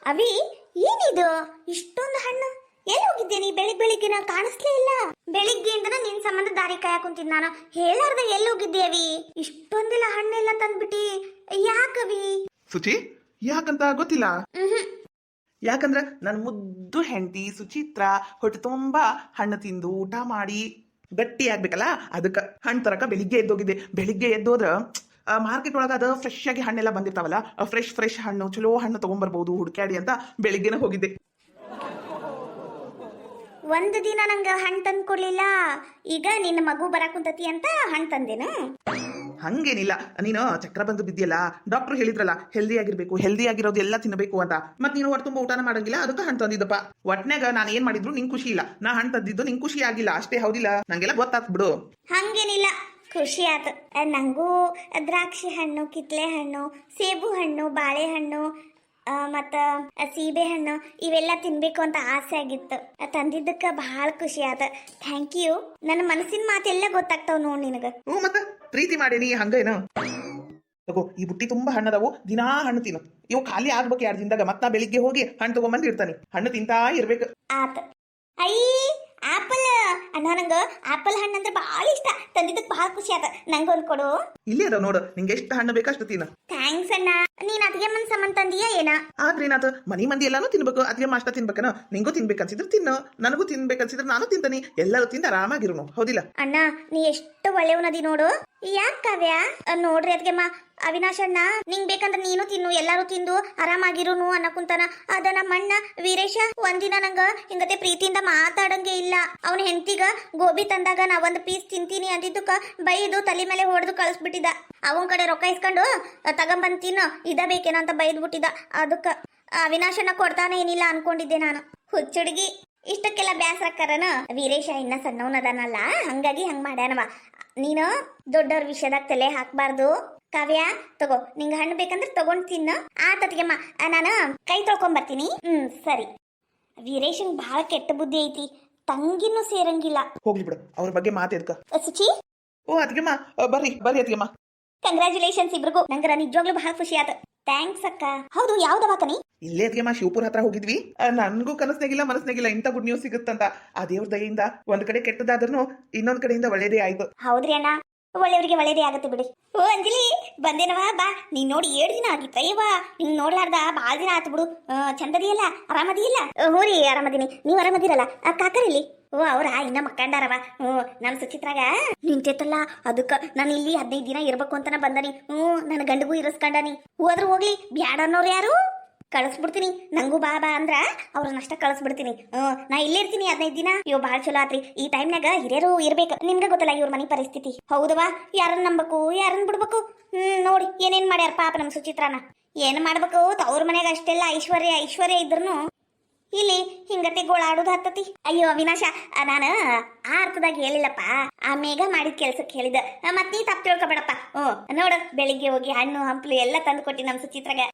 ಅವಿ, ಏನಿದು ಇಷ್ಟೊಂದು ಹಣ್ಣು? ಎಲ್ಲಿ ಹೋಗಿದ್ದೆ ನೀ? ಬೆಳಿಗ್ಗೆ ನಾ ಕಾಣಿಸ್ಲೇ ಇಲ್ಲ. ಬೆಳಿಗ್ಗೆಯಿಂದ ನಿನ್ ಸಂಬಂಧ ದಾರಿ ಕಾಯಕ್ ಕುಂತಿದ್ ನಾನು. ಹೇಳಾರ್ದ ಎಲ್ಲಿ ಹೋಗಿದ್ದೆ ಅವಿ? ಇಷ್ಟೊಂದೆಲ್ಲ ಹಣ್ಣೆಲ್ಲ ತಂದ್ಬಿಟ್ಟಿ, ಯಾಕವಿ? ಸುಚಿ, ಯಾಕಂತ ಗೊತ್ತಿಲ್ಲ. ಯಾಕಂದ್ರ ನನ್ನ ಮುದ್ದು ಹೆಂಡತಿ ಸುಚಿತ್ರ ಹೊಟ್ಟೆ ತುಂಬಾ ಹಣ್ಣು ತಿಂದು ಊಟ ಮಾಡಿ ಗಟ್ಟಿ ಆಗ್ಬೇಕಲ್ಲ, ಅದಕ್ಕೆ ಹಣ್ಣು ತರಕ ಬೆಳಿಗ್ಗೆ ಎದ್ದೋಗಿದ್ದೆ. ಬೆಳಿಗ್ಗೆ ಎದ್ದೋದ್ರ ಮಾರ್ಕೆಟ್ ಒಳಗ ಅದ ಫ್ರೆಶ್ ಆಗಿ ಹಣ್ಣೆಲ್ಲ ಬಂದಿರ್ತಾವಲ್ಲ, ಫ್ರೆಶ್ ಹಣ್ಣು, ಚಲೋ ಹಣ್ಣು ತಗೊಂಡ್ಬರ್ಬೋದು ಹುಡುಕ್ಯಾಡಿ ಅಂತ ಬೆಳಿಗ್ಗೆನ ಹೋಗಿದ್ದೆ. ಒಂದು ದಿನ ನಂಗ ಹಣ್ಣು ತಂದು ಕೊಡ್ಲಿಲ್ಲ. ಈಗ ನಿನ್ನ ಮಗು ಬರಾಕುಂತತಿ ಅಂತ ಹಣ್ಣು ತಂದೇನು? ಹಂಗೇನಿಲ್ಲ, ನೀನು ಚಕ್ರ ಬಂದು ಬಿದ್ದಿಯಲ್ಲ, ಡಾಕ್ಟರ್ ಹೇಳಿದ್ರಲ್ಲ ಹೆಲ್ದಿ ಆಗಿರೋದು ಎಲ್ಲ ತಿನ್ನಬೇಕು ಅಂತ. ಮತ್ ನೀನು ಹೊಟ್ಟೆ ತುಂಬ ಊಟನ ಮಾಡಂಗಿಲ್ಲ, ಅದಕ್ಕೆ ಹಣ್ಣು ತಂದಿದ್ದಪ್ಪ. ಒಟ್ನಾಗ ನಾನು ಏನ್ ಮಾಡಿದ್ರು ನಿಂಗೆ ಖುಷಿ ಇಲ್ಲ, ನಾ ಹಣ್ಣು ತಂದಿದ್ದು ನಿಂಗೆ ಖುಷಿ ಆಗಿಲ್ಲ ಅಷ್ಟೇ, ಹೌದಿಲ್ಲ? ನಂಗೆಲ್ಲ ಗೊತ್ತಾತ್ ಬಿಡು. ಹಂಗೇನಿಲ್ಲ, ಖುಷಿ ಆತು. ನಂಗೂ ದ್ರಾಕ್ಷಿ ಹಣ್ಣು, ಕಿತ್ಲೆ ಹಣ್ಣು, ಸೇಬು ಹಣ್ಣು, ಬಾಳೆಹಣ್ಣು ಮತ್ತ ಸೀಬೆ ಹಣ್ಣು ಇವೆಲ್ಲ ತಿನ್ಬೇಕು ಅಂತ ಆಸೆ ಆಗಿತ್ತು. ತಂದಿದ್ದಕ್ಕ ಬಹಳ ಖುಷಿ ಆತ. Thank you. ನನ್ನ ಮನಸ್ಸಿನ ಮಾತೆಲ್ಲ ಗೊತ್ತಾಗ್ತಾವ ನೋಡ್ ನಿನಗ. ಮತ್ತ ಪ್ರೀತಿ ಮಾಡೇನಿ ಹಂಗೇನು? ತಗೋ, ಈ ಬುಟ್ಟಿ ತುಂಬಾ ಹಣ್ಣದವು, ದಿನಾ ಹಣ್ಣು ತಿನ್ನು. ಇವು ಖಾಲಿ ಆಗ್ಬೇಕು 2 ದಿನದಾಗ. ಮತ್ತ ಬೆಳಿಗ್ಗೆ ಹೋಗಿ ಹಣ್ಣು ತಗೊಂಬಂದು ಇರ್ತಾನೆ, ಹಣ್ಣು ತಿಂತಾ ಇರ್ಬೇಕು. ಆತ. ಐ ಆಪಲ್ ಅಣ್ಣ, ನಂಗ ಆಪಲ್ ಹಣ್ಣು ಅಂದ್ರೆ ಬಹಳ ಇಷ್ಟ. ತಂದಿದ್ದಕ್ಕೆ ಬಹಳ ಖುಷಿ ಆತ. ನಂಗೊಂದು ಕೊಡು. ಇಲ್ಲೇ ಅದಾವ ನೋಡು, ನಿಂಗೆ ಎಷ್ಟು ಹಣ್ಣು ಬೇಕಷ್ಟು ತಿನ್ನ. ಥ್ಯಾಂಕ್ಸ್ ಅಣ್ಣ. ನೀನ್ ಅತಿಗೆ ಮನ್ ಸಂಬಂಧ ತಂದಿಯಾ ಏನ? ಆದ್ರೆ ಏನಾತ, ಮನಿ ಮಂದಿ ಎಲ್ಲಾನು ತಿನ್ಬೇಕು, ಅತಿಗೆ ಅಷ್ಟ ತಿನ್ಬೇಕನ? ನಿಂಗೂ ತಿನ್ಬೇಕನ್ಸಿದ್ರೆ ತಿನ್ನು, ನನಗೂ ತಿನ್ಬೇಕನ್ಸಿದ್ರೆ ನಾನು ತಿಂತಾನಿ. ಎಲ್ಲರೂ ತಿಂದ ಆರಾಮಾಗಿರೋನು, ಹೌದಿಲ್ಲ? ಅಣ್ಣ, ನೀ ಎಷ್ಟು ಒಳ್ಳೆಯವನದಿ ನೋಡು. ಯಾಕೆ ಕಾವ್ಯ? ನೋಡ್ರಿ ಅದ್ಗೆಮ್ಮ, ಅವಿನಾಶ್ ಅಣ್ಣ ನಿಂಗ್ ಬೇಕಂದ್ರೆ ನೀನು ತಿನ್ನು, ಎಲ್ಲಾರು ತಿಂದು ಆರಾಮಾಗಿರುನು ಅನ್ನಕುಂತಾನ. ಅದ ನಮ್ಮ ಅಣ್ಣ ವೀರೇಶ ಒಂದಿನ ನಂಗ ಹಿಂಗತೆ ಪ್ರೀತಿಯಿಂದ ಮಾತಾಡಂಗೆ ಇಲ್ಲ. ಅವನ ಹೆಂಡತಿಗ ಗೋಬಿ ತಂದಾಗ ನಾ 1 ಪೀಸ್ ತಿಂತೀನಿ ಅಂದಿದ್ದಕ್ಕ ಬೈದು ತಲೆ ಮೇಲೆ ಹೊಡೆದು ಕಳಿಸ್ಬಿಟ್ಟಿದ್ದ. ಅವನ್ ಕಡೆ ರೊಕ್ಕ ಇಸ್ಕೊಂಡು ತಗೊಂಬಂದ್ ತಿನ್ನು, ಇದ ಬೇಕೇನೋ ಅಂತ ಬೈದ್ ಬಿಟ್ಟಿದ್ದ. ಅದಕ್ಕ ಅವಿನಾಶಣ್ಣ ಕೊಡ್ತಾನೆ ಏನಿಲ್ಲ ಅನ್ಕೊಂಡಿದ್ದೆ ನಾನು. ಹುಚ್ಚುಡುಗಿ, ಇಷ್ಟಕ್ಕೆಲ್ಲ ಬ್ಯಾಸರಕ್ಕರನ. ವೀರೇಶ ಇನ್ನ ಸಣ್ಣವನದನಲ್ಲ, ಹಂಗಾಗಿ ಹಂಗ್ ಮಾಡ್ಯಾನವ. ನೀನು ದೊಡ್ಡವ್ರ ವಿಷಯದಾಗ ತಲೆ ಹಾಕ್ಬಾರ್ದು. ಕಾವ್ಯ, ತಗೋ, ನಿಂಗ ಹಣ್ಣು ಬೇಕಂದ್ರೆ ತಗೊಂಡ್ ತಿನ್ನು. ಆತತಿಗೆಮ್ಮ, ನಾನು ಕೈ ತೊಳ್ಕೊಂಬರ್ತೀನಿ. ಸರಿ. ವೀರೇಶನ್ ಬಹಳ ಕೆಟ್ಟ ಬುದ್ಧಿ ಐತಿ, ತಂಗಿನೂ ಸೇರಂಗಿಲ್ಲ. ಹೋಗ್ಲಿ ಬಿಡು, ಅವ್ರ ಬಗ್ಗೆ ಮಾತೆದ್ಕ. ಸುಚಿ, ಓ ಅದ್ಗೆಮ್ಮ, ಬರ್ರಿ ಅದ್ಗೆಮ್ಮ. ಕಂಗ್ರಾಚುಲೇಷನ್ಸ್ ಇಬ್ರಿಗೂ. ನಂಗರ ನಿಜವಾಗ್ಲೂ ಬಹಳ ಖುಷಿ ಆತ. ಥ್ಯಾಂಕ್ಸ್ ಅಕ್ಕ. ಹೌದು, ಯಾವ ದವಾಖಾನಿ? ಇಲ್ಲೇ ಅದ್ಗೆಮ್ಮ, ಶಿವಪುರ ಹತ್ರ ಹೋಗಿದ್ವಿ. ನನ್ಗೂ ಕನಸ್ನಾಗಿಲ್ಲ ಮನಸ್ನಾಗಿಲ್ಲ ಇಂಥ ಗುಡ್ ನ್ಯೂಸ್ ಸಿಗುತ್ತಂತ. ಆ ದೇವ್ರ ದಯೆಯಿಂದ ಒಂದ್ ಕಡೆ ಕೆಟ್ಟದಾದ್ರೂ ಇನ್ನೊಂದ್ ಕಡೆಯಿಂದ ಒಳ್ಳೇದೇ ಆಯ್ತು. ಹೌದ್ರಿ ಅಣ್ಣ, ಒಳ್ಳೆಯವ್ರಿಗೆ ಒಳ್ಳೇದೇ ಆಗತ್ತೆ ಬಿಡಿ. ಓ ಅಂಜಲಿ, ಬಂದೇನವಾ? ಬಾ. ನೀನ್ ನೋಡಿ 7 ದಿನ ಆಗಿತ್ತಯ್ಯವ. ನಿನ್ ನೋಡ್ಲಾರ್ದ ಬಾಳ ದಿನ ಆತು ಬಿಡು. ಚಂದದಿಯಲ್ಲ, ಆರಾಮದಿಯಲ್ಲ? ಹ್ಞೂ ರೀ, ಆರಾಮದೀನಿ. ನೀವು ಆರಾಮದಿರಲ್ಲ? ಕಾಕರಿಲ್ಲಿ? ಓ, ಅವ್ರ ಇನ್ನ ಮಕ್ಕಂಡಾರವ. ನಮ್ ಸುಚಿತ್ರಾಗ ನಿಂತೈತಲ್ಲ, ಅದಕ್ಕ ನಾನು ಇಲ್ಲಿ 15 ದಿನ ಇರ್ಬೇಕು ಅಂತನ ಬಂದನಿ. ನನ್ನ ಗಂಡಗೂ ಇರಿಸ್ಕೊಂಡನಿ. ಹೋದ್ರ ಹೋಗ್ಲಿ, ಬ್ಯಾಡ ಅನ್ನೋರು ಯಾರು? ಕಳಿಸ್ಬಿಡ್ತೀನಿ. ನಂಗೂ ಬಾ ಬಾ ಅಂದ್ರ ಅವ್ರನ್ನಷ್ಟ ಕಳಿಸ್ಬಿಡ್ತೀನಿ. ನಾ ಇಲ್ಲೇ ಇರ್ತೀನಿ 15 ದಿನ. ಇವ್ ಬಾಳ ಚಲೋ ಆತ್ರಿ. ಈ ಟೈಮ್ನಾಗ ಹಿರಿಯರು ಇರ್ಬೇಕು. ನಿಮ್ಗೆ ಗೊತ್ತಲ್ಲ ಇವ್ರ ಮನೆ ಪರಿಸ್ಥಿತಿ. ಹೌದವಾ? ಯಾರನ್ನ ನಂಬಕು, ಯಾರನ್ನ ಬಿಡ್ಬೇಕು? ನೋಡಿ ಏನೇನ್ ಮಾಡ್ಯಾರ ಪಾಪ ನಮ್ ಸುಚಿತ್ರಾನ. ಏನ್ ಮಾಡ್ಬೇಕು? ಅವ್ರ ಮನ್ಯಾಗ ಅಷ್ಟೆಲ್ಲ ಐಶ್ವರ್ಯ ಇದ್ರುನು ಇಲ್ಲಿ ಹಿಂಗತೆ ಗೋಳಾಡುದು ಹತ್ತತಿ. ಅಯ್ಯೋ ಅವಿನಾಶ, ನಾನು ಆ ಅರ್ಥದಾಗ ಹೇಳಿಲ್ಲಪ್ಪ. ಆ ಮೇಘ ಮಾಡಿದ ಕೆಲ್ಸಕ್ಕೆ ಹೇಳಿದ. ಮತ್ ನೀ ತಪ್ಪು ತಿಳ್ಕೊಬೇಡಪ್ಪ. ನೋಡು, ಬೆಳಿಗ್ಗೆ ಹೋಗಿ ಹಣ್ಣು ಹಂಪ್ಲು ಎಲ್ಲ ತಂದು ಕೊಟ್ಟಿ ನಮ್ ಸುಚಿತ್ರಾಗ.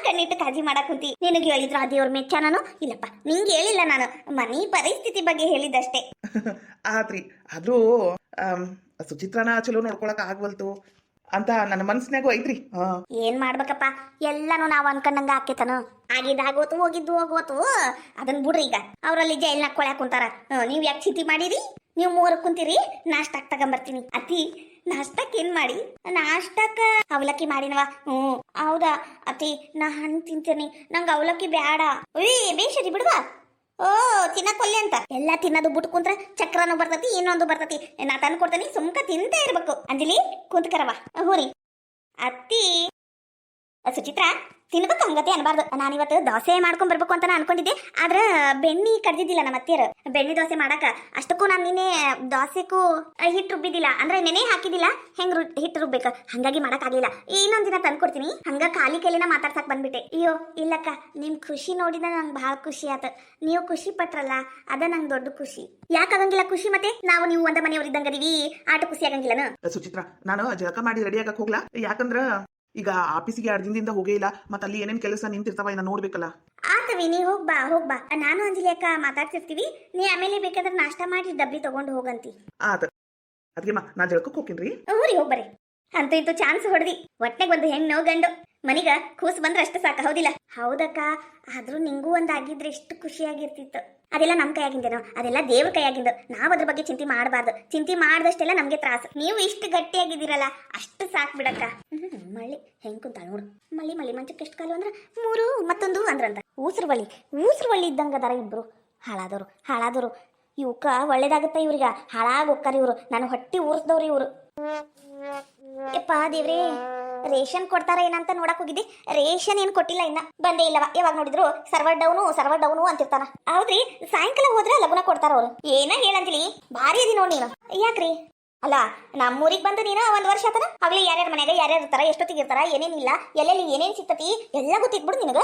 ಕಣ್ಣಿಟ್ಟು ಕಾಜಿ ಮಾಡಕ್ ಕುಂತಿ. ನಿನಗೆ ಹೇಳಿದ್ರು ಆ ದೇವ್ರ ಮೆಚ್ಚ ನಾನು? ಇಲ್ಲಪ್ಪ, ನಿಂಗೆ ಹೇಳಿಲ್ಲ ನಾನು, ಮನಿ ಪರಿಸ್ಥಿತಿ ಬಗ್ಗೆ ಹೇಳಿದಷ್ಟೇ. ಆತ್ರಿ, ಆದ್ರೂ ಸುಚಿತ್ರನ ಚಲೋ ನೋಡ್ಕೊಳಕ್ ಆಗ್ವಲ್ತು ಅಂತ ನನ್ನ ಮನ್ಸಿನಾಗೂ ಐತ್ರಿ. ಏನ್ ಮಾಡ್ಬೇಕಪ್ಪ, ಎಲ್ಲಾನು ನಾವ್ ಅನ್ಕೊಂಡಂಗ ಆಕೇತನು. ಆಗಿದ್ದಾಗೋತು, ಹೋಗೋತು. ಅದನ್ ಬಿಡ್ರಿ. ಈಗ ಅವ್ರಲ್ಲಿ ಜೈಲ್ನಾಗ ಕೊಳ್ಯಾಕ್ ಕುಂತಾರ. ನೀವ್ ಯಾಕೆ ಚಿಂತೆ ಮಾಡಿರಿ? ನೀವು 3 ಕುಂತೀರಿ, ನಾಷ್ಟಕ್ ತಗೊಂಬರ್ತೀನಿ. ಅತಿ ನಾಷ್ಟಕ್ ಏನ್ ಮಾಡಿ? ನಾಷ್ಟಕ್ಕ ಅವಲಕ್ಕಿ ಮಾಡಿನವ. ಹೌದಾ ಅತಿ, ನಾ ಹಣ್ಣು ತಿಂತೀನಿ, ನಂಗ ಅವಲಕ್ಕಿ ಬ್ಯಾಡ. ಬೇಷರಿ ಬಿಡುವ. ತಿನ್ನಕೊಲ್ಲಿ ಅಂತ ಎಲ್ಲ ತಿನ್ನೋದು ಬಿಟ್ಟು ಕುಂತ್ರ ಚಕ್ರನು ಬರ್ತತಿ, ಇನ್ನೊಂದು ಬರ್ತತಿ. ನಾ ತಂದು ಕೊಡ್ತೀನಿ, ಸುಮ್ಕ ತಿಂತ ಇರ್ಬೇಕು. ಅಂಜಲಿ, ಕುಂತ್ಕರವ. ಹೂರಿ ಅತ್ತಿ. ಸುಚಿತ್ರ, ತಿನ್ಬೇಕು ಹಂಗತಿ ಅನ್ಬಾರ್ದು. ನಾನಿವತ್ತು ದೋಸೆ ಮಾಡ್ಕೊಂಡ್ ಬರ್ಬೇಕು ಅಂತ ಅನ್ಕೊಂಡಿದ್ದೆ. ಆದ್ರ ಬೆಣ್ಣಿ ಕಡ್ದಿದ್ದಿಲ್ಲ ನಮ್ಮ ಅತ್ತಿಯರು. ಬೆಣ್ಣಿ ದೋಸೆ ಮಾಡಾಕ ಅಷ್ಟಕ್ಕೂ ನಾನು ನಿನ್ನೆ ದೋಸೆಗೂ ಹಿಟ್ಟು ರುಬ್ಬಿದ್ದಿಲ್ಲ, ಅಂದ್ರೆ ನೆನೆ ಹಾಕಿದಿಲ್ಲ. ಹೆಂಗ್ ಹಿಟ್ಟು ರುಬ್ಬೇಕು, ಹಂಗಾಗಿ ಮಾಡಕ್ ಆಗ್ಲಿಲ್ಲ. ಇನ್ನೊಂದ್ ದಿನ ತಂದ್ಕೊಡ್ತೀನಿ. ಹಂಗ ಖಾಲಿ ಕೈಲಿನ ಮಾತಾಡ್ಸಕ್ ಬಂದ್ಬಿಟ್ಟೆ. ಅಯ್ಯೋ ಇಲ್ಲಕ್ಕ, ನಿಮ್ ಖುಷಿ ನೋಡಿದ ನಂಗೆ ಬಹಳ ಖುಷಿ ಆತ. ನೀವು ಖುಷಿ ಪಟ್ರಲ್ಲ, ಅದ ನಂಗೆ ದೊಡ್ಡ ಖುಷಿ. ಯಾಕಾಗಂಗಿಲ್ಲ ಖುಷಿ? ಮತ್ತೆ ನೀವು ಒಂದ ಮನೆಯವ್ರ ಇದ್ದಂಗದೀವಿ, ಆಟ ಖುಷಿ ಆಗಂಗಿಲ್ಲನ? ಸುಚಿತ್ರ, ನಾನು ಜಳಕ ಮಾಡಿ ರೆಡಿ ಆಗಕ್ ಹೋಗ್ಲಾ? ಯಾಕಂದ್ರ ಈಗ ಆಫೀಸಿಗೆ 2 ದಿನದಿಂದ ಹೋಗೇ ಇಲ್ಲ. ಮತ್ತೆ ಅಲ್ಲಿ ಏನೇನ್ ಕೆಲಸ ನಿಂತಿರ್ತಾವ ಇನ್ನ ನೋಡ್ಬೇಕಲ್ಲ. ಆತವಿ, ನೀ ಹೋಗ್ಬಾ. ನಾನು ಅಂಜಲಿ ಅಕ್ಕ ಮಾತಾಡ್ತಿರ್ತೀವಿ. ನೀ ಆಮೇಲೆ ಬೇಕಾದ್ರೆ ನಾಷ್ಟ ಮಾಡಿ ಡಬ್ಬಿ ತಗೊಂಡು ಹೋಗಂತಿ. ಆತ ಅದ್ಗೆಮ್ಮ, ನಾ ಜಳಕಕ್ಕೆ ಹೋಗ್ತೀನಿ. ಊರಿ ಹೋಗ್ಬರಿ. ಅಂತೂ ಇಂತೂ ಚಾನ್ಸ್ ಹೊಡೆದಿ. ಒಟ್ಟೆಗೆ ಒಂದು ಹೆಣ್ಣು ಗಂಡು ಮನಿಗ ಕೂಸ್ ಬಂದ್ರೆ ಅಷ್ಟು ಸಾಕು, ಹೌದಿಲ್ಲ? ಹೌದಕ್ಕ, ಆದ್ರೂ ನಿಂಗೂ ಒಂದಾಗಿದ್ರೆ ಎಷ್ಟು ಖುಷಿಯಾಗಿರ್ತಿತ್ತು. ಅದೆಲ್ಲ ನಮ್ ಕೈಯಾಗಿಂದೇನೋ, ಅದೆಲ್ಲ ದೇವ್ರ ಕೈಯಾಗಿಂದು. ನಾವ್ ಅದ್ರ ಬಗ್ಗೆ ಚಿಂತೆ ಮಾಡಬಾರ್ದು. ಚಿಂತೆ ಮಾಡ್ದಷ್ಟೆಲ್ಲ ನಮ್ಗೆ ತ್ರಾಸ. ನೀವು ಇಷ್ಟು ಗಟ್ಟಿಯಾಗಿದ್ದೀರಲ್ಲ, ಅಷ್ಟು ಸಾಕ್ ಬಿಡಕ್ಕ. ಮಳ್ಳಿ ಹೆಂಗ್ ಕುಂತಾಳ ನೋಡು. ಮಳ್ಳಿ ಮಳ್ಳಿ ಮಂಚಕ್ಕೆ ಎಷ್ಟು ಕಾಲು ಅಂದ್ರ 3 ಮತ್ತೊಂದು ಅಂದ್ರಂತ. ಊಸರವಳ್ಳಿ ಇದ್ದಂಗ ಅದಾರ ಇಬ್ರು. ಹಾಳಾದವರು ಇವಕ್ಕ ಒಳ್ಳೇದಾಗತ್ತ ಇವ್ರಿಗ. ಹಾಳಾಗ್ ಹೋಗ್ತಾರ ಇವ್ರು. ನಾನು ಹೊಟ್ಟಿ ಊರ್ಸ್ದವ್ರಿ ಇವ್ರು. ಯಪ್ಪ ದೇವ್ರೇ, ರೇಷನ್ ಕೊಡ್ತಾರ ಏನಂತ ನೋಡಕ್ ಹೋಗಿದ್ದೆ. ರೇಷನ್ ಏನ್ ಕೊಟ್ಟಿಲ್ಲ, ಇನ್ನ ಬಂದೇ ಇಲ್ಲವ. ಯಾವಾಗ ನೋಡಿದ್ರು ಸರ್ವರ್ ಡೌನು ಅಂತಿರ್ತಾರ. ಹೌದ್ರಿ, ಸಾಯಂಕಾಲ ಹೋದ್ರ ಲಗುನ ಕೊಡ್ತಾರ ಅವ್ರು. ಏನ ಹೇಳಂತಿಲಿ, ಭಾರಿ ಅದಿ ನೋಡ್ ನೀನು. ಯಾಕ್ರಿ? ಅಲ್ಲ, ನಮ್ಮೂರಿಗೆ ಬಂದು ನೀನು 1 ವರ್ಷ ಆತನ. ಆಗ್ಲಿ ಯಾರ್ಯಾರ ಮನ್ಯಾಗ ಯಾರ್ಯಾರು ಇರ್ತಾರ, ಎಷ್ಟೊತ್ತಿಗೆ ಇರ್ತಾರ, ಏನೇನಿಲ್ಲ, ಎಲ್ಲೆಲ್ಲಿ ಏನೇನ್ ಸಿಗ್ತತಿ ಎಲ್ಲ ಗೊತ್ತಿದ್ಬಿಡು ನಿನಗ.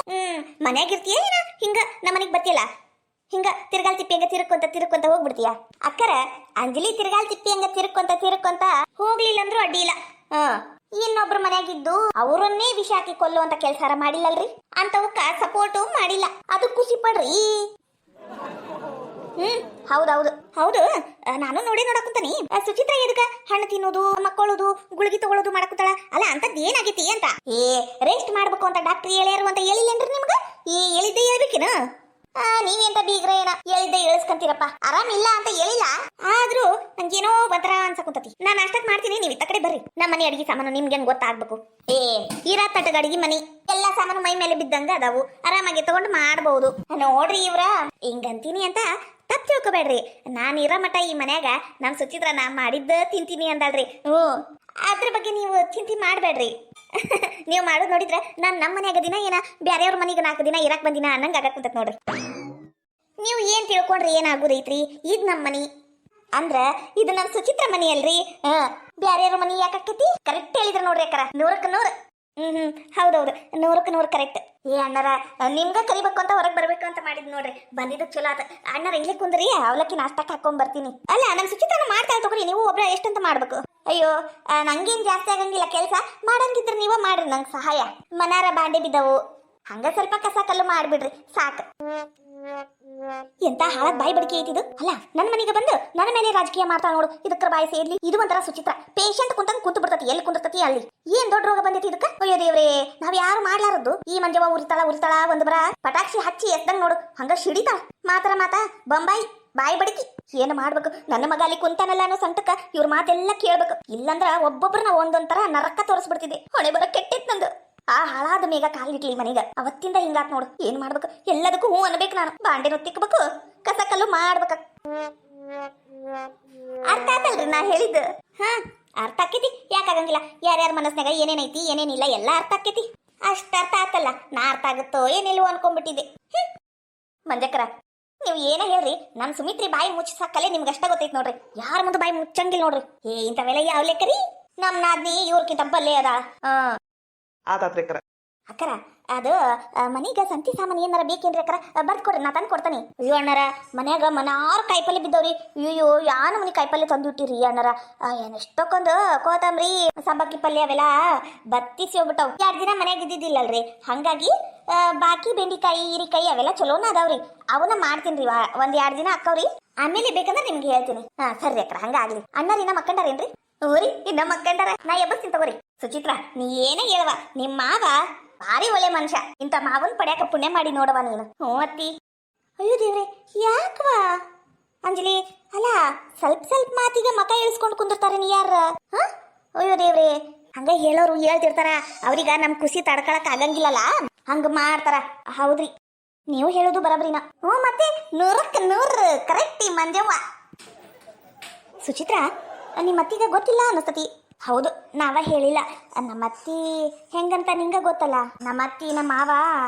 ಮನ್ಯಾಗ ಇರ್ತೀಯ ಏನ ಹಿಂಗ ನಮ್ಮ ಮನೆಗ್ ಬತ್ತಿಯಲ್ಲ, ಹಿಂಗ ತಿರ್ಗಾಲ್ ತಿಪ್ಪಿ ಹಂಗ ತಿರುಕೊಂತ ಹೋಗ್ಬಿಡ್ತೀಯ. ಅಕ್ಕರ ಅಂಜಲಿ ತಿರ್ಗಾಲ್ ತಿಪ್ಪಿ ಹಂಗ ತಿರುಕೊಂತ ಹೋಗ್ಲಿಲ್ಲ ಅಂದ್ರೂ ಅಡ್ಡಿ ಇಲ್ಲ. ಇನ್ನೊಬ್ರು ಮನ್ಯಾಗಿದ್ದು ಅವರನ್ನೇ ವಿಷ ಹಾಕಿ ಕೊಲ್ಲುವಂತ ಕೆಲಸ ಮಾಡಿಲ್ಲಲ್ರಿ. ಅಂತವಕ್ಕ ಸಪೋರ್ಟು ಮಾಡಿಲ್ಲ. ಅದು ಖುಷಿ ಪಡ್ರಿ. ಹೌದು. ನಾನು ನೋಡಕುಂತಾನಿ. ಸುಚಿತ್ರ ಎದಕ್ಕ ಹಣ್ಣು ತಿನ್ನೋದು, ಮಕ್ಕಳೋದು, ಗುಳಿಗೆ ತಗೊಳ್ಳೋದು ಮಾಡಕುತ್ತಾಳ. ಅಲ್ಲ, ಅಂತದ್ ಏನಾಗೈತಿ ಅಂತ. ರೆಸ್ಟ್ ಮಾಡ್ಬೇಕು ಅಂತ ಡಾಕ್ಟರ್ ಹೇಳ್ಯಾರು ಅಂತ ಹೇಳಿಲ್ಲೇನ್ರಿ ನಿಮ್ಗ? ಹೇಳಿದ್ದೆ ಹೇಳ್ಬೇಕಿನ? ನೀವೆಂತ ಬೀಗ್ರ ಏನ ಹೇಳಿದ್ದೆ ಹೇಳಿಸ್ಕಂತೀರಪ್ಪ. ಆರಾಮಿಲ್ಲ ಅಂತ ಹೇಳಿಲ್ಲ, ಆದ್ರೂ ನಂಗೇನೋ ಬದ್ರ ಅನ್ಸಕುಂತತಿ. ನಾನ್ ಅಷ್ಟಕ್ ಮಾಡ್ತೀನಿ, ನೀವ್ ಇತ್ತ ಕಡೆ ಬರ್ರಿ. ನಮ್ಮ ಮನೆ ಅಡಿಗೆ ಸಾಮಾನು ನಿಮ್ಗೇನ್ ಗೊತ್ತಾಗ್ಬೇಕು. ಇರಾ ತಟ್ಟಗ ಅಡಿಗೆ ಮನಿ ಎಲ್ಲಾ ಸಾಮಾನು ಮೈ ಮೇಲೆ ಬಿದ್ದಂಗ ಅದಾವು. ಆರಾಮಾಗಿ ತಗೊಂಡು ಮಾಡ್ಬಹುದು. ನೋಡ್ರಿ ಇವ್ರ ಹಿಂಗಂತೀನಿ ಅಂತ ತಪ್ಪು ತಿಳ್ಕೊಬೇಡ್ರಿ. ನಾನ್ ಇರೋ ಮಠ ಈ ಮನ್ಯಾಗ ನಮ್ ಸುಚಿತ್ರ ನಾ ಮಾಡಿದ್ದ ತಿಂತೀನಿ ಅಂದಳ್ರಿ. ಅದ್ರ ಬಗ್ಗೆ ನೀವು ಚಿಂತೆ ಮಾಡ್ಬೇಡ್ರಿ. ನೀವು ಮಾಡೋದು ನೋಡಿದ್ರೆ ನಾನ್ ನಮ್ಮ ಮನ್ಯಾಗ ದಿನ ಏನ ಬ್ಯಾರೆಯವ್ರ ಮನೆಗೆ 4 ದಿನ ಇರಾಕ್ ಬಂದಿನ ಅನ್ನಂಗ ಆಗಕುಂತತ್ ನೋಡ್ರಿ. ನೀವು ಏನ್ ತಿಳ್ಕೊಂಡ್ರಿ ಏನಾಗುದೈತ್ರಿ? ಇದ್ ನಮ್ಮ ಮನಿ ಅಂದ್ರ ಇದು ನಮ್ ಸುಚಿತ್ರ ಮನಿ ಅಲ್ರಿ. ಬ್ಯಾರೆಯವ್ರ ಮನಿ ಯಾಕಕ್ಕತಿ? ಕರೆಕ್ಟ್ ಹೇಳಿದ್ರ ನೋಡ್ರಿ ಅಕ್ಕರ, 100ಕ್ಕೆ 100. ಹೌದೌದು, 100ಕ್ಕೆ 100 ಕರೆಕ್ಟ್. ಅಣ್ಣರ ನಿಮ್ಗ ಕರಿಬೇಕು ಅಂತ ಹೊರಗೆ ಬರ್ಬೇಕು ಅಂತ ಮಾಡಿದ್ ನೋಡ್ರಿ. ಬಂದಿದ್ದು ಚಲೋ ಆತ. ಅಣ್ಣರ ಇಲ್ಲೇ ಕುಂದ್ರಿ, ಅವಲಕ್ಕಿ ನಾಷ್ಟಕ್ಕೆ ಹಾಕೊಂಡ್ ಬರ್ತೀನಿ. ಅಲ್ಲ, ನಮ್ ಸುಚಿತ್ರನ ಮಾಡ್ತಾಳ ತಗೋರಿ. ನೀವು ಒಬ್ರ ಎಷ್ಟಂತ ಮಾಡ್ಬೇಕು? ಅಯ್ಯೋ, ನಂಗೇನ್ ಜಾಸ್ತಿ ಆಗಂಗಿಲ್ಲ ಕೆಲಸ. ಮಾಡಂಗಿದ್ರ ನೀವ ಮಾಡ್ರಿ ನಂಗೆ ಸಹಾಯ. ಮನಾರ ಬಾಂಡೆ ಬಿದ್ದವು, ಹಂಗ ಸ್ವಲ್ಪ ಕಸ ಕಲ್ಲು ಮಾಡ್ಬಿಡ್ರಿ ಸಾಕು. ಎಂತ ಹಾಳಾದ ಬಾಯಿ ಬಡಿಕೆ ಐತಿದು. ಅಲ್ಲ, ನನ್ನ ಮನೆಗೆ ಬಂದು ನನ್ನ ಮೇಲೆ ರಾಜಕೀಯ ಮಾಡ್ತಾ ನೋಡು. ಇದಕ್ಕ ಬಾಯಿ ಸೇರ್ಲಿ. ಇದು ಒಂಥರ ಸುಚಿತ್ರ. ಪೇಷಂಟ್ ಕುಂತಂಗ್ ಕುಂತು ಬಿಡ್ತತಿ. ಎಲ್ಲಿ ಕುಂದಿರ್ತತಿ ಅಲ್ಲಿ. ಏನ್ ದೊಡ್ಡ ರೋಗ ಬಂದೈತಿ ಇದಕ್ಕ? ಅಯ್ಯೋ ದೇವ್ರೇ, ನಾವ್ ಯಾರು ಮಾಡ್ಲಾರದ್ದು. ಈ ಮಂಜವ ಉರಿತಾಳ ಒಂದ್ ಬರ ಪಟಾಕ್ಷಿ ಹಚ್ಚಿ ಎಸ್ದಂಗ್ ನೋಡು, ಹಂಗ ಶಿಡಿತಾಳ. ಮಾತಾ ಬಂಬಾಯಿ ಬಾಯಿ ಬಡಿಕಿ. ಏನ್ ಮಾಡ್ಬೇಕು? ನನ್ನ ಮಗ ಅಲ್ಲಿ ಕುಂತಾನಲ್ಲ ಅನ್ನೋ ಸಂಟಕ ಇವ್ರ ಮಾತೆಲ್ಲ ಕೇಳ್ಬೇಕು. ಇಲ್ಲಂದ್ರ ಒಬ್ಬೊಬ್ರನ್ನ ಒಂದೊಂಥರ ನರಕ ತೋರಿಸ್ಬಿಡ್ತಿದೆ. ಹೊಣೆ ಬರ ಕೆಟ್ಟಿತ್ ನಂದು. ಆ ಹಾಳಾದ ಮೇಗ ಕಾಲಿಟ್ಲಿ ಮನೆಗ. ಅವತ್ತಿಂದ ಹಿಂಗಾತ್ ನೋಡು. ಏನ್ ಮಾಡ್ಬೇಕು? ಎಲ್ಲದಕ್ಕೂ ಹೂ ಅನ್ಬೇಕು ನಾನು. ಬಾಂಡೆನೂ ತಿಕ್ಬೇಕು, ಕಸ ಕಲ್ಲು ಮಾಡ್ಬೇಕ. ಅರ್ಥ ಆತಲ್ರಿ ನಾ ಹೇಳಿದ್ದು? ಅರ್ಥ ಆಕೇತಿ. ಯಾಕಾಗಂಗಿಲ್ಲ? ಯಾರ್ಯಾರ ಮನಸ್ನಾಗ ಏನೇನೈತಿ ಏನೇನಿಲ್ಲ ಎಲ್ಲ ಅರ್ಥ ಆಕೇತಿ. ಅಷ್ಟ ಅರ್ಥ ಆತಲ್ಲ, ನಾ ಅರ್ಥ ಆಗುತ್ತೋ ಏನಿಲ್ವೋ ಅನ್ಕೊಂಡ್ಬಿಟ್ಟಿದ್ದೆ. ಮಂಜಕ್ಕರ, ನೀವು ಏನ ಹೇಳ್ರಿ, ನನ್ ಸುಮಿತ್ರಿ ಬಾಯಿ ಮುಚ್ಚಾಕಲೆ ನಿಮ್ಗೆ ಅಷ್ಟ ಗೊತ್ತೈತಿ ನೋಡ್ರಿ. ಯಾರ ಮುಂದೆ ಬಾಯಿ ಮುಚ್ಚಂಗಿಲ್ಲ ನೋಡ್ರಿ. ಇಂಥವೆಲ್ಲ ಯಾವ ಲೆಕ್ಕರಿ? ನಮ್ ನಾದ್ನಿ ಇವ್ರಕ್ಕಿಂತ ಬಲ್ಲೆ ಅದ. ಆತಾತ್ರಿ ಅಕ್ಕರ. ಅಕ್ಕರ, ಅದು ಮನೀಗ ಸಂತಿ ಸಾಮಾನು ಏನಾರ ಬೇಕೇನ್ರಿ ಅಕ್ಕರ? ಬರ್ದ್ ಕೊಡ್ರಿ, ನಾ ತಂದು ಕೊಡ್ತಾನೆ. ಅಯ್ಯೋ ಅಣ್ಣರ, ಮನ್ಯಾಗ ಮನಾರು ಕಾಯಿಪಲ್ಲೆ ಬಿದ್ದವ್ರಿ. ಅಯ್ಯೋ, ಯಾನ ಮನಿ ಕಾಯಿಪಲ್ಲೆ ತಂದು ಇಟ್ಟಿರಿ ಅಣ್ಣರ. ಎಷ್ಟೊಂದು ಕೋತಂಬರಿ ಸಬ್ಬಕ್ಕಿ ಪಲ್ಯ ಅವೆಲ್ಲ ಬತ್ತಿಸಿ ಹೋಗ್ಬಿಟ್ಟವ್. 2 ದಿನ ಮನ್ಯಾಗ ಇದ್ದಿದ್ದಿಲ್ಲಲ್ರಿ, ಹಂಗಾಗಿ ಬಾಕಿ ಬೆಂಡಿಕಾಯಿ ಹೀರಿಕಾಯಿ ಅವೆಲ್ಲ ಚಲೋನ ಅದಾವ್ರಿ. ಅವನ್ನ ಮಾಡ್ತೀನ್ರಿ. 1-2 ದಿನ ಅಕ್ಕವ್ರಿ. ಆಮೇಲೆ ಬೇಕಂದ್ರೆ ನಿಮ್ಗೆ ಹೇಳ್ತೀನಿ. ಸರಿ ಅಕ್ಕರ, ಹಂಗಾಗ್ಲಿ. ಅಣ್ಣರ ಇನ್ನ ಮಕ್ಕಂಡಾರೇನ್ರಿ? ಊರಿ ಇನ್ನ ಮಕ್ಕಂಡಾರ. ನಾ ಎಬ್ಬಸ್ತೀನಿ ತಗೋರಿ. ಸುಚಿತ್ರ, ನೀ ಏನೇ ಹೇಳವ, ನಿಮ್ ಮಾವ ಭಾರಿ ಒಳ್ಳೆ ಮನುಷ್ಯ. ಇಂಥ ಮಾವನ್ ಪಡ್ಯಾಕ ಪುಣ್ಯ ಮಾಡಿ ನೋಡವ ನೀನು. ಅತ್ತಿ. ಅಯ್ಯೋ ದೇವ್ರೆ, ಯಾಕವಾ ಅಂಜಲಿ? ಅಲ್ಲ, ಸ್ವಲ್ಪ ಮಾತಿಗೆ ಮಕ ಇಳಿಸ್ಕೊಂಡು ಕುಂದಿರ್ತಾರೆ. ನೀ ಯಾರ? ಅಯ್ಯೋ ದೇವ್ರೆ, ಹಂಗ ಹೇಳೋರು ಹೇಳ್ತಿರ್ತಾರ. ಅವ್ರಿಗ ನಮ್ ಖುಷಿ ತಡ್ಕೊಳಕ್ ಆಗಂಗಿಲ್ಲಲ್ಲ, ಹಂಗ ಮಾಡ್ತಾರ. ಹೌದ್ರಿ, ನೀವು ಹೇಳೋದು ಬರಬ್ರಿನ. ಮತ್ತೆ 100ಕ್ಕೆ 100 ಕರೆಕ್ಟ್ ಈ ಮಂಜವ್ವ. ಸುಚಿತ್ರ, ನಿಮ್ಮ ಅತ್ತಿಗ ಗೊತ್ತಿಲ್ಲ ಅನಸ್ತತಿ. ಹೌದು, ನಾವ ಹೇಳಿಲ್ಲ. ನಮ್ಮತ್ತಿ ಹೆಂಗಂತ ನಿಂಗ ಗೊತ್ತಲ್ಲ. ನಮ್ಮತ್ತಿ ನಮ್ಮ ಮಾವ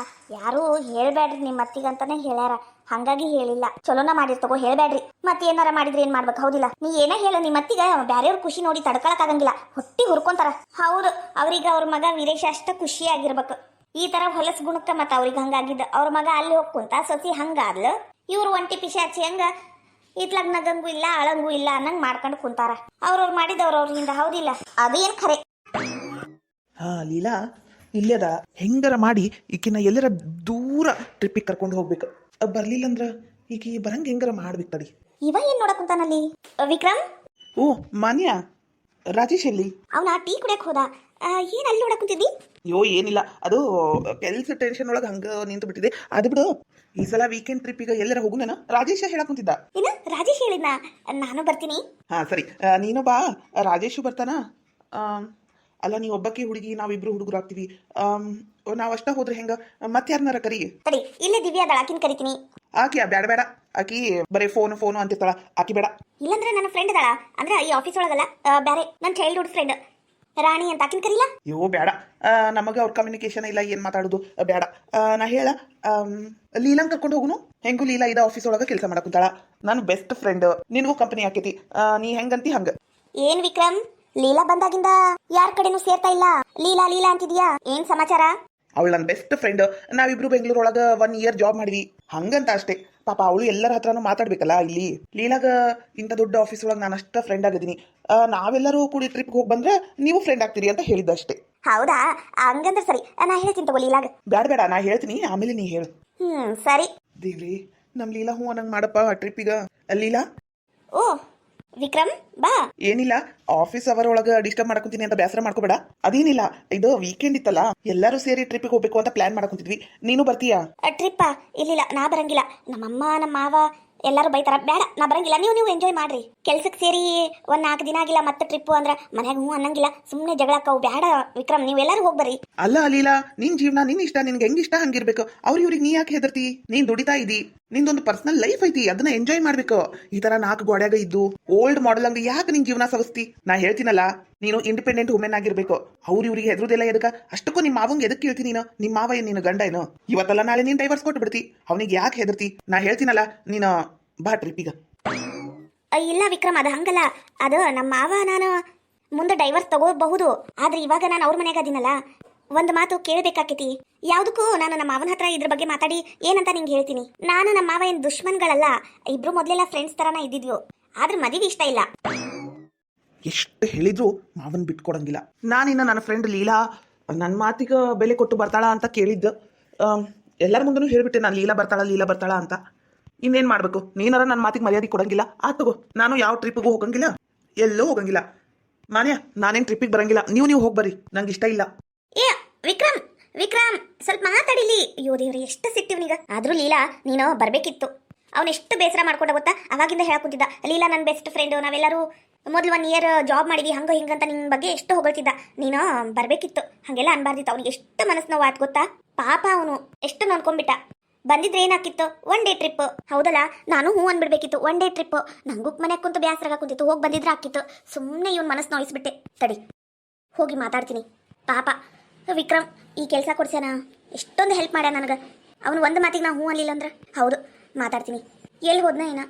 ಯಾರು ಹೇಳ್ಬೇಡ್ರಿ ನಿಮ್ಮ ಅತ್ತಿಗಂತಾನೆ ಹೇಳ್ಯಾರ, ಹಂಗಾಗಿ ಹೇಳಿಲ್ಲ. ಚಲೋನ ಮಾಡಿರ್ತಗೋ, ಹೇಳ್ಬೇಡ್ರಿ. ಮತ್ತೆ ಏನಾರ ಮಾಡಿದ್ರೆ ಏನ್ ಮಾಡ್ಬೇಕು? ಹೌದಿಲ್ಲ? ನೀ ಏನ ಹೇಳ, ನಿಮ್ಮ ಅತ್ತಿಗ ಬ್ಯಾರೆಯವ್ರ ಖುಷಿ ನೋಡಿ ತಡ್ಕೊಳಕ್ ಆಗಂಗಿಲ್ಲ. ಹೊಟ್ಟಿ ಹುರ್ಕೊಂತಾರ. ಹೌದು, ಅವ್ರಿಗೆ ಅವ್ರ ಮಗ ವೀರೇಶ ಅಷ್ಟ ಖುಷಿಯಾಗಿರ್ಬೇಕು. ಈ ತರ ಹೊಲಸ್ ಗುಣಕ್ಕ ಮತ್ತ ಅವ್ರಿಗೆ ಹಂಗಾಗಿದ್ದ. ಅವ್ರ ಮಗ ಅಲ್ಲಿ ಹೋಗ್ಕುಂತ ಸೊಸಿ ಹಂಗಾದ್ಲು. ಇವ್ರು ಒಂಟಿ ಪಿಶಾಚಿ ಹಂಗ ಇತ್ಲಾಗ ನಗಂಗೂ ಇಲ್ಲ ಅಳಂಗೂ ಇಲ್ಲ ಅನ್ನಂಗ್ ಮಾಡ್ಕೊಂಡು ಕುಂತಾರ. ಅವ್ರವ್ರು ಮಾಡಿದವ್ರವ್ರಿಂದ. ಹೌದಿಲ್ಲ? ಅದು ಏನ್ ಖರೆ. ಲೀಲಾ ಇಲ್ಲದ ಹೆಂಗಾರ ಮಾಡಿ ಈಕಿನ ಎಲ್ಲರ ದೂರ ಟ್ರಿಪ್ಪಿಗೆ ಕರ್ಕೊಂಡು ಹೋಗ್ಬೇಕು. ಬರ್ಲಿಲ್ಲ ಅಂದ್ರ ಈಕಿ ಬರಂಗ ಹೆಂಗಾರ ಮಾಡ್ಬೇಕು ತಡಿ. ಇವ ಏನ್ ನೋಡಕ್ ಕುಂತಾನಲ್ಲಿ? ವಿಕ್ರಮ್. ಓ ಮಾನ್ಯ, ರಾಜೇಶ್ ಎಲ್ಲಿ? ಅವನ ಟೀ ಕುಡಿಯಕ್ ಹೋದ. ಏನ್ ಅಲ್ಲಿ ನೋಡಕ್ ಕುಂತಿದ್ದಿ? ಅಯ್ಯೋ ಏನಿಲ್ಲ, ಅದು ಕೆಲ್ಸ ಟೆನ್ಷನ್ ಒಳಗೆ ಹಂಗ ನಿಂತು ಬಿಟ್ಟಿದೆ. ಅದು ಬಿಡು, ಈ ಸಲ ವೀಕೆಂಡ್ ಟ್ರಿಪ್ಪಿಗೆ ಎಲ್ಲರ ಹೋಗು. ನಾನು ರಾಜೇಶ ಹೇಳಕ್ ಕುಂತಿದ್ದ. ಏನ ರಾಜೇಶ್ ಹೇಳಿದ್ನ? ನಾನು ಬರ್ತೀನಿ. ಹಾ ಸರಿ, ನೀನು ಬಾ, ರಾಜೇಶು ಬರ್ತಾನ. ಅಲ್ಲ, ನೀ ಒಬ್ಬಕ್ಕೆ ಹುಡುಗಿ, ನಾವಿಬ್ರು ಹುಡುಗರು ಆಗ್ತೀವಿ. ನಾವ್ ಅಷ್ಟ ಹೋದ್ರೆ ಹೆಂಗ? ಮತ್ತಾರನಾರ ಕರಿ. ತಡಿ, ಇಲ್ಲೇ ದಿವ್ಯಾ ಅದಳ, ಆಕಿನ್ ಕರಿತೀನಿ. ಆಕಿಯಾ? ಬೇಡ ಬೇಡ, ಆಕಿ ಬರೀ ಫೋನು ಅಂತಿರ್ತಾಳ, ಆಕಿ ಬೇಡ. ಇಲ್ಲಂದ್ರೆ ನನ್ನ ಫ್ರೆಂಡ್ ಅದಳ, ಅಂದ್ರೆ ಈ ಆಫೀಸ್ ಒಳಗಲ್ಲ, ಬೇರೆ ನನ್ನ ಚೈಲ್ಡ್ಹುಡ್ ಫ್ರೆಂಡ್ ರಾಣಿ ಅಂತ, ಆಕಿನ್ ಕರಿಲ್ಲ? ಅಯ್ಯೋ ಬೇಡ, ನಮಗೆ ಅವ್ರ ಕಮ್ಯುನಿಕೇಶನ್ ಇಲ್ಲ, ಏನ್ ಮಾತಾಡೋದು ಬೇಡ. ನಾ ಹೇಳ, ಲೀಲಾನ್ ಕರ್ಕೊಂಡು ಹೋಗುನು. ಹೆಂಗು ಲೀಲಾ ಇದ ಆಫೀಸ್ ಒಳಗ ಕೆಲಸ ಮಾಡಕುಂತಾಳ, ನನ್ನ ಬೆಸ್ಟ್ ಫ್ರೆಂಡ್, ನಿನಗೂ ಕಂಪನಿ ಆಕೈತಿ. ನೀ ಹೆಂಗಂತಿ ಹಂಗ. ಏನ್ ವಿಕ್ರಮ್, ಲೀಲಾ ಬಂದಾಗಿಂದ ಯಾರ ಕಡೆನೂ ಸೇರ್ತಾ ಇಲ್ಲ, ಲೀಲಾ ಲೀಲಾ ಅಂತಿದ್ಯಾ? ಏನ್ ಸಮಾಚಾರ? ಅವಳು ನನ್ನ ಬೆಸ್ಟ್ ಫ್ರೆಂಡ್, ನಾವಿಬ್ರು ಬೆಂಗಳೂರೊಳಗ 1 year ಜಾಬ್ ಮಾಡಿವಿ, ಹಂಗಂತ ಅಷ್ಟೇ. ಪಾಪ ಅವಳು ಎಲ್ಲರ ಹತ್ರನೂ ಮಾತಾಡ್ಬೇಕಲ್ಲ. ಇಲ್ಲಿ ಲೀಲಾಗ ಇಂಥ ದೊಡ್ಡ ಆಫೀಸ್ ಒಳಗೆ ನಾನು ಅಷ್ಟ ಫ್ರೆಂಡ್ ಆಗಿದ್ದೀನಿ. ನಾವೆಲ್ಲರೂ ಕೂಡಿ ಟ್ರಿಪ್ಗೆ ಹೋಗಿ ಬಂದ್ರೆ ನೀವು ಫ್ರೆಂಡ್ ಆಗ್ತೀರಿ ಅಂತ ಹೇಳಿದ್ದ ಅಷ್ಟೇ. ಹೌದಾ? ಹಂಗಂದ್ರೆ ಸರಿ, ನಾ ಹೇಳ್ತೀನಿ ತಗೋ ಲೀಲಾಗ. ಬೇಡ ಬೇಡ, ನಾ ಹೇಳ್ತೀನಿ, ಆಮೇಲೆ ನೀ ಹೇಳು. ಸರಿ. ದೇವ್ರಿ, ನಮ್ ಲೀಲಾ ಹೂ ಅನ್ನಂಗ್ ಮಾಡಪ್ಪ ಟ್ರಿಪ್ಪಿಗ. ಲೀಲಾ. ಓ ವಿಕ್ರಮ್ ಬಾ. ಏನಿಲ್ಲ, ಆಫೀಸ್ ಅವರ್ ಒಳಗ ಡಿಸ್ಟರ್ಬ್ ಮಾಡಕೊಂತೀನಿ ಅಂತ ಬೇಸರ ಮಾಡ್ಕೋಬೇಡ. ಅದೇನಿಲ್ಲ, ಇದು ವೀಕೆಂಡ್ ಇತ್ತಲ್ಲ, ಎಲ್ಲರೂ ಸೇರಿ ಟ್ರಿಪ್ಗೆ ಹೋಗ್ಬೇಕು ಅಂತ ಪ್ಲಾನ್ ಮಾಡಕೊಂತಿದ್ವಿ. ನೀನು ಬರ್ತೀಯಾ? ಟ್ರಿಪ್ಪಾ? ಇಲ್ಲಿಲ್ಲ, ನಾ ಬರಂಗಿಲ್ಲ. ನಮ್ಮಮ್ಮ ನಮ್ಮ ಮಾವ ಎಲ್ಲರೂ ಬೈತಾರ, ಬೇಡ ನಾ ಬರಂಗಿಲ್ಲ. ನೀವು ಎಂಜಾಯ್ ಮಾಡ್ರಿ. ಕೆಲ್ಸಕ್ಕೆ ಸೇರಿ 1-4 ದಿನ ಆಗಿಲ್ಲ, ಮತ್ತೆ ಟ್ರಿಪ್ಪು ಅಂದ್ರ ಮನ್ಯಾಗ ಹ್ಞೂ ಅನ್ನಂಗಿಲ್ಲ, ಸುಮ್ಮನೆ ಜಗಳಕ್ಕವು. ಬೇಡ ವಿಕ್ರಮ್, ನೀವೆಲ್ಲರೂ ಹೋಗ್ಬರ್ರಿ. ಅಲ್ಲ ಲೀಲಾ, ನಿನ್ ಜೀವನ ನಿನ್ ಇಷ್ಟ, ನಿನ್ಗೆ ಹೆಂಗ್ ಇಷ್ಟ ಹಂಗಿರ್ಬೇಕು. ಇವ್ರಿಗೆ ನೀ ಯಾಕೆ ಹೆದರ್ತಿ? ನೀನ್ ದುಡಿತಾ ಇದಿ, ನಿಂದೊಂದು ಪರ್ಸನಲ್ ಲೈಫ್ ಐತಿ, ಅದನ್ನ ಎಂಜಾಯ್ ಮಾಡ್ಬೇಕು. ಈ ತರ 4 ಗೋಡ್ಯಾಗ ಇದ್ದು ಓಲ್ಡ್ ಮಾಡೆಲ್ ಹಂಗ ಯಾಕೆ ನಿನ್ ಜೀವನ ಸವಸ್ತಿ? ನಾ ಹೇಳ್ತೀನಲ್ಲ, ನೀನು ಇಂಡಿಪೆಂಡೆಂಟ್ ವುಮೆನ್ ಆಗಿರ್ಬೇಕು. ಇವ್ರಿಗೆ ಹೆದರುದಿಲ್ಲ ಎದಕ್ಕ? ಅಷ್ಟಕ್ಕೂ ನಿಮ್ಮ ಮಾವಂಗ್ ಎದಕ್ ಕೇಳ್ತಿ ನೀನು? ನಿಮ್ಮ ಮಾವ ಏನ್ ನೀನು ಗಂಡ ಏನು? ಇವತ್ತಲ್ಲ ನಾಳೆ ನೀನ್ ಡೈವರ್ಸ್ ಕೊಟ್ಟು ಬಿಡ್ತಿ, ಅವನಿಗೆ ಯಾಕೆ ಹೆದರ್ತಿ? ನಾ ಹೇಳ್ತೀನಲ್ಲ, ನೀನು ಬಾ ಟ್ರಿಪ್ಪಿಗ. ಇಲ್ಲ ವಿಕ್ರಮ್, ಅದು ಹಂಗಲ್ಲ. ಅದು ನಮ್ಮ ಮಾವ ನಾನು ಮುಂದೆ ಡೈವರ್ಸ್ ತಗೋಬಹುದು, ಆದ್ರೆ ಇವಾಗ ನಾನು ಅವ್ರ ಮನ್ಯಾಗ ಅದೀನಲ್ಲ, ಒಂದು ಮಾತು ಕೇಳಬೇಕಾಕೈತಿ. ಯಾವ್ದಕ್ಕೂ ನಾನು ನಮ್ಮ ಮಾವನ ಹತ್ರ ಇದ್ರ ಬಗ್ಗೆ ಮಾತಾಡಿ ಏನಂತ ನಿಂಗೆ ಹೇಳ್ತೀನಿ. ನಾನು ನಮ್ಮ ಮಾವ ಏನ್ ದುಶ್ಮನ್ಗಳಲ್ಲ, ಇಬ್ರು ಮೊದ್ಲೆಲ್ಲ ಫ್ರೆಂಡ್ಸ್ ತರನ ಇದ್ದಿದ್ವು, ಆದ್ರೆ ಮದುವೆ ಇಷ್ಟ ಇಲ್ಲ. ಎಷ್ಟು ಹೇಳಿದ್ರು ಮಾವನ್ ಬಿಟ್ಕೊಡಂಗಿಲ್ಲ. ನಾನಿನ್ನ ನನ್ನ ಫ್ರೆಂಡ್ ಲೀಲಾ ನನ್ನ ಮಾತಿಗೆ ಬೆಲೆ ಕೊಟ್ಟು ಬರ್ತಾಳ ಅಂತ ಕೇಳಿದ್ದ. ಎಲ್ಲರ ಮುಂದೂ ಹೇಳ್ಬಿಟ್ಟೆ, ನಾನು ಲೀಲಾ ಬರ್ತಾಳ ಅಂತ. ಇನ್ನೇನು ಮಾಡಬೇಕು? ನೀನಾರ ನನ್ನ ಮಾತಿಗೆ ಮರ್ಯಾದೆ ಕೊಡಂಗಿಲ್ಲ. ಆತಗೋ, ನಾನು ಯಾವ ಟ್ರಿಪ್ಪಿಗೂ ಹೋಗಂಗಿಲ್ಲ, ಎಲ್ಲೂ ಹೋಗಂಗಿಲ್ಲ. ನಾನೇನು ಟ್ರಿಪ್ಪಿಗೆ ಬರಂಗಿಲ್ಲ. ನೀವು ಹೋಗ್ಬರ್ರಿ, ನಂಗೆ ಇಷ್ಟ ಇಲ್ಲ. ಏ ವಿಕ್ರಮ್, ವಿಕ್ರಮ್ ಸ್ವಲ್ಪ ಮಾತಾಡಿಲಿ. ಅಯ್ಯೋ ದೇವ್ರಿ, ಎಷ್ಟು ಸಿಟ್ಟಿವ್ನೀಗ. ಆದ್ರೂ ಲೀಲಾ ನೀನು ಬರ್ಬೇಕಿತ್ತು. ಅವನೆಷ್ಟು ಬೇಸರ ಮಾಡ್ಕೊಂಡ ಗೊತ್ತಾ? ಅವಾಗಿಂದ ಹೇಳಕುಂತಿದ್ದ, ಲೀಲಾ ನನ್ನ ಬೆಸ್ಟ್ ಫ್ರೆಂಡ್, ನಾವೆಲ್ಲರೂ ಮೊದಲು 1 year ಜಾಬ್ ಮಾಡಿದ್ವಿ, ಹಂಗ ಹಿಂಗಂತ ನಿನ್ನ ಬಗ್ಗೆ ಎಷ್ಟು ಹೊಗಳ್ತಿದ್ದ. ನೀನು ಬರ್ಬೇಕಿತ್ತು, ಹಂಗೆಲ್ಲ ಅನ್ಬಾರ್ದಿತ್ತು. ಅವ್ನಿಗೆ ಎಷ್ಟು ಮನಸ್ಸು ನೋವು ಆಯ್ತು ಗೊತ್ತಾ? ಪಾಪ ಅವನು ಎಷ್ಟು ನೋಡ್ಕೊಂಡ್ಬಿಟ್ಟ. ಬಂದಿದ್ರೆ ಏನಾಕಿತ್ತು? 1 day ಟ್ರಿಪ್. ಹೌದಲ್ಲ, ನಾನು ಹೂ ಅನ್ಬಿಡ್ಬೇಕಿತ್ತು. 1 day ಟ್ರಿಪ್. ನಂಗೂ ಮನೆಗೆ ಕುಂತು ಬೇಸರ ಕುಂತಿತ್ತು, ಹೋಗಿ ಬಂದಿದ್ರೆ ಹಾಕಿತ್ತು. ಸುಮ್ಮನೆ ಇವನ್ ಮನಸ್ಸು ನೋಯಿಸ್ಬಿಟ್ಟೆ. ತಡಿ, ಹೋಗಿ ಮಾತಾಡ್ತೀನಿ. ಪಾಪ ವಿಕ್ರಮ್ ಈ ಕೆಲಸ ಕೊಡ್ಸ್ಯಾನ, ಎಷ್ಟೊಂದು ಹೆಲ್ಪ್ ಮಾಡ್ಯ ನನಗೆ. ಅವನು ಒಂದು ಮಾತಿಗೆ ನಾ ಹೂ ಅನ್ಲಿಲ್ಲ ಅಂದ್ರೆ ಹೌದು ಮಾತಾಡ್ತೀನಿ. ಎಲ್ಲಿ ಹೋದ್ನ ಏನ?